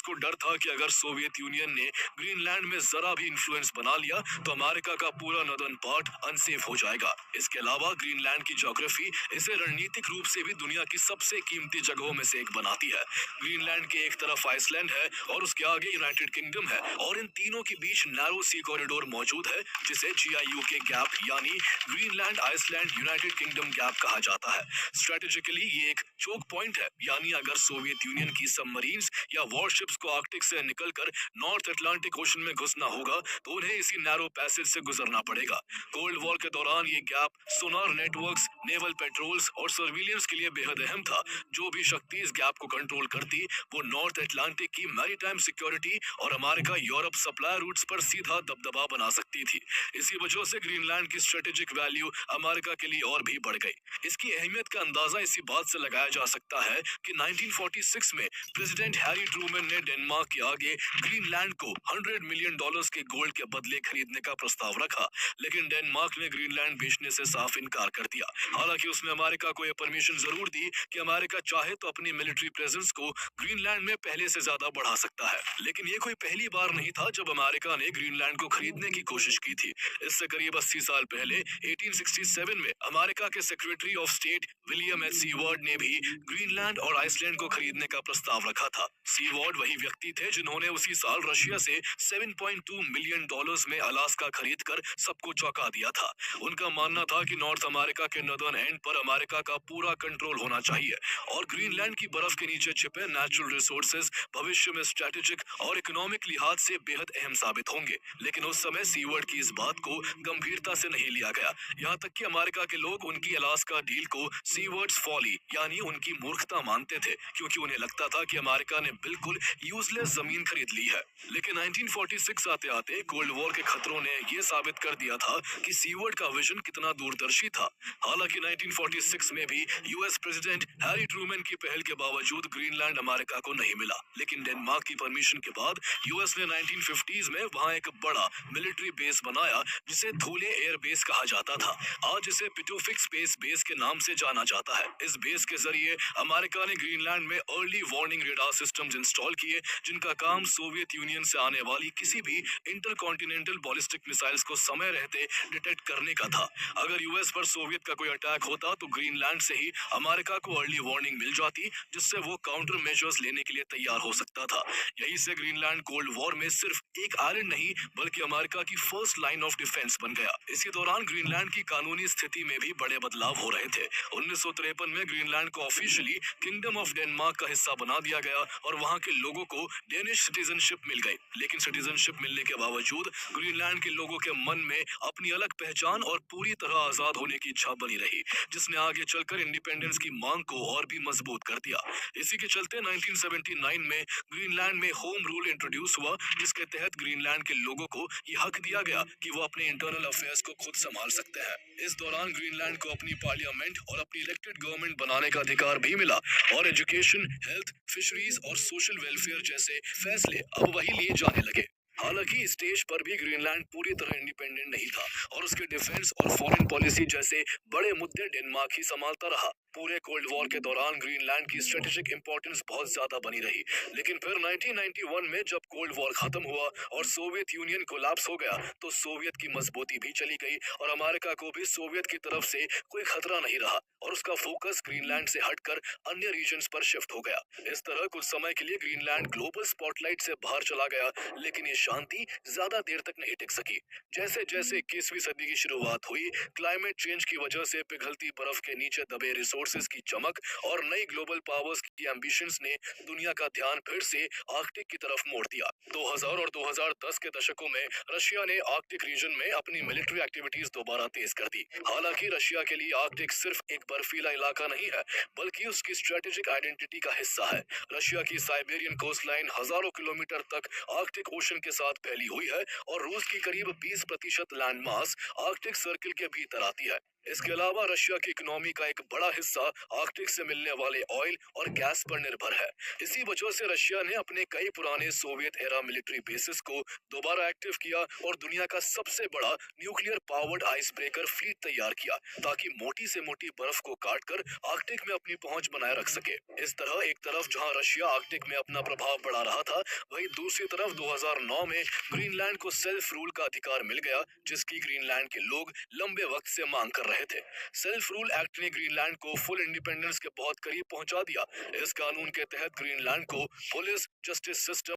को डर था कि अगर सोवियत यूनियन ने ग्रीनलैंड में जरा भी इन्फ्लुएंस बना लिया तो अमेरिका का पूरा नॉर्दर्न पार्ट अनसेफ हो जाएगा। इसके अलावा ग्रीनलैंड की ज्योग्राफी इसे रणनीतिक रूप से भी दुनिया की सबसे कीमती जगहों में से एक बनाती है। ग्रीनलैंड के एक तरफ आइसलैंड है और उसके आगे यूनाइटेड किंगडम है और इन तीनों के बीच नैरो सी कॉरिडोर मौजूद है जिसे GIU के गैप यानी Greenland Iceland United Kingdom gap कहा जाता है। स्ट्रेटेजिकली ये एक चोक पॉइंट है, यानी अगर सोवियत यूनियन की सबमरीन्स या वॉरशिप्स को आर्कटिक से निकलकर नॉर्थ अटलांटिक ओशन में घुसना होगा तो उन्हें इसी नैरो पैसेज से गुजरना पड़ेगा। कोल्ड वॉर के दौरान ये गैप सोनार नेटवर्क्स, नेवल पेट्रोल्स और सर्विलियंस के लिए बेहद अहम था। जो भी शक्ति इस गैप को कंट्रोल करती वो नॉर्थ अटलांटिक की मैरीटाइम सिक्योरिटी और अमेरिका यूरोप सप्लाई रूट्स पर सीधा दबदबा बना सकती थी। इसी वजह से ग्रीनलैंड की स्ट्रेटेजिक वैल्यू अमेरिका के लिए और भी बढ़ गई। इसकी अहमियत का अंदाजा इसी बात से लगाया जा सकता है कि 1946 में प्रेसिडेंट हैरी ट्रूमैन ने डेनमार्क के आगे ग्रीनलैंड को $100 मिलियन के गोल्ड के बदले खरीदने का प्रस्ताव रखा, लेकिन डेनमार्क ने ग्रीनलैंड बेचने से साफ इनकार कर दिया। हालांकि उसने अमेरिका को यह परमिशन जरूर दी कि अमेरिका चाहे तो अपनी मिलिट्री प्रेजेंस को ग्रीनलैंड में पहले से ज्यादा बढ़ा सकता है। लेकिन ये कोई पहली बार नहीं था जब अमेरिका ने ग्रीनलैंड को खरीदने की कोशिश की थी। इससे करीब 80 साल पहले 1867 में अमेरिका के secretary of state William H seaward ने भी ग्रीनलैंड और आइसलैंड को खरीदने का प्रस्ताव रखा था। सीवर्ड वही व्यक्ति थे जिन्होंने उसी साल रशिया से $7.2 मिलियन में अलास्का खरीदकर सबको चौंका दिया था। उनका मानना था कि नॉर्थ अमेरिका के नॉर्दर्न एंड पर अमेरिका का पूरा कंट्रोल होना चाहिए और ग्रीनलैंड की बर्फ के नीचे छिपे नेचुरल रिसोर्सेज भविष्य में स्ट्रेटेजिक और इकोनॉमिक लिहाज से बेहद अहम साबित होंगे। लेकिन उस समय सीवर्ड की इस बात को गंभीरता से नहीं लिया गया, यहाँ तक कि अमेरिका के लोग उनकी अलास्का डील को सीवर्ड्स फॉली यानी उनकी मूर्खता मानते थे, क्योंकि उन्हें लगता था कि अमेरिका ने बिल्कुल यूजलेस जमीन खरीद ली है। लेकिन 1946 आते आते कोल्ड वॉर के खतरों ने यह साबित कर दिया था कि सीवर्ड का विजन कितना दूरदर्शी था। हालांकि 1946 में भी यूएस प्रेसिडेंट हैरी ट्रूमैन की पहल के बावजूद ग्रीनलैंड अमेरिका को नहीं मिला, लेकिन डेनमार्क की परमिशन के बाद यूएस ने 1950s में वहां एक बड़ा मिलिट्री बेस बनाया जिसे थूले एयर बेस कहा जाता था। आज इसे पिटोफिक स्पेस बेस के नाम से जाना जाता है। इस बेस के जरिए अमेरिका ने ग्रीनलैंड में early warning radar systems install किए जिनका काम सोवियत यूनियन से आने वाली किसी भी इंटरकॉन्टिनेंटल बैलिस्टिक मिसाइल्स को समय रहते डिटेक्ट करने का था। अगर यूएस पर सोवियत का कोई अटैक होता तो ग्रीनलैंड से ही अमेरिका को अर्ली वार्निंग मिल जाती, जिससे वो काउंटर मेजर्स लेने के लिए तैयार हो सकता था। यही से ग्रीनलैंड कोल्ड वॉर में सिर्फ एक आइलैंड नहीं बल्कि अमेरिका की फर्स्ट लाइन ऑफ डिफेंस बन गया। इसी दौरान ग्रीनलैंड की कानूनी स्थिति में भी बड़े बदलाव हो रहे थे। 1953 में ग्रीनलैंड को ऑफिशियली किंगडम ऑफ डेनमार्क का हिस्सा बना दिया गया और वहां के लोगों को डेनिश सिटीजनशिप मिल गई। लेकिन सिटीजनशिप मिलने के बावजूद ग्रीनलैंड के लोगों के मन में अपनी अलग पहचान और पूरी तरह आजाद होने की इच्छा बनी रही, जिसने आगे चलकर इंडिपेंडेंस की मांग को और भी मजबूत कर दिया। इसी के चलते 1979 में ग्रीनलैंड में होम रूल इंट्रोड्यूस हुआ, जिसके तहत ग्रीनलैंड के लोगों को यह हक दिया गया कि वो अपने इंटरनल अफेयर्स को खुद संभाल सकते हैं। इस दौरान ग्रीनलैंड को अपनी पार्लियामेंट और अपनी इलेक्टेड गवर्नमेंट बनाने का अधिकार भी मिला और एजुकेशन, हेल्थ, फिशरीज और सोशल वेलफेयर जैसे फैसले अब वही लिए जाने लगे। हालांकि स्टेज पर भी ग्रीनलैंड पूरी तरह इंडिपेंडेंट नहीं था और उसके डिफेंस और फॉरेन पॉलिसी जैसे बड़े मुद्दे डेनमार्क ही संभालता रहा। पूरे कोल्ड वॉर के दौरान ग्रीनलैंड की स्ट्रेटेजिक इंपॉर्टेंस बहुत ज्यादा बनी रही। लेकिन फिर 1991 में जब कोल्ड वॉर खत्म हुआ और सोवियत यूनियन कोलैप्स हो गया तो सोवियत की मजबूती भी चली गई और अमेरिका को भी सोवियत की तरफ से कोई खतरा नहीं रहा और उसका फोकस ग्रीनलैंड से हटकर अन्य रीजन्स पर शिफ्ट हो गया। इस तरह कुछ समय के लिए ग्रीनलैंड ग्लोबल स्पॉटलाइट से बाहर चला गया, लेकिन ये शांति ज्यादा देर तक नहीं टिक सकी। जैसे जैसे 21वीं सदी की शुरुआत हुई, क्लाइमेट चेंज की वजह से पिघलती बर्फ के नीचे दबे रिसोर्सेज की चमक और नई ग्लोबल पावर्स की एम्बिशंस ने दुनिया का ध्यान फिर से आर्कटिक की तरफ मोड़ दिया। 2000 और 2010 के दशकों में रशिया ने आर्कटिक रीजन में अपनी मिलिट्री एक्टिविटीज दोबारा तेज कर दी। हालांकि रशिया के लिए आर्कटिक सिर्फ एक बर्फीला इलाका नहीं है बल्कि उसकी स्ट्रेटेजिक आइडेंटिटी का हिस्सा है। रशिया की साइबेरियन कोस्टलाइन हजारों किलोमीटर तक आर्कटिक ओशन के साथ फैली हुई है और रूस की करीब 20% लैंड मास आर्कटिक सर्किल के भीतर आती है। इसके अलावा रशिया की इकोनॉमी का एक बड़ा हिस्सा आर्कटिक से मिलने वाले ऑयल और गैस पर निर्भर है। इसी वजह से रशिया ने अपने कई पुराने सोवियत एरा मिलिट्री बेसिस को दोबारा एक्टिव किया और दुनिया का सबसे बड़ा nuclear powered ice breaker fleet तैयार किया, ताकि मोटी से मोटी बर्फ को काटकर आर्कटिक में अपनी पहुंच बनाए रख सके। इस तरह एक तरफ जहां रशिया आर्कटिक में अपना प्रभाव बढ़ा रहा था, वहीं दूसरी तरफ 2009 में ग्रीनलैंड को सेल्फ रूल का अधिकार मिल गया, जिसकी ग्रीनलैंड के लोग लंबे वक्त से मांग कर रहे थे। सेल्फ रूल एक्ट ने ग्रीनलैंड को फुल इंडिपेंडेंस के बहुत करीब पहुंचा दिया। इस कानून के तहत ग्रीनलैंड को पुलिस, जस्टिस सिस्टम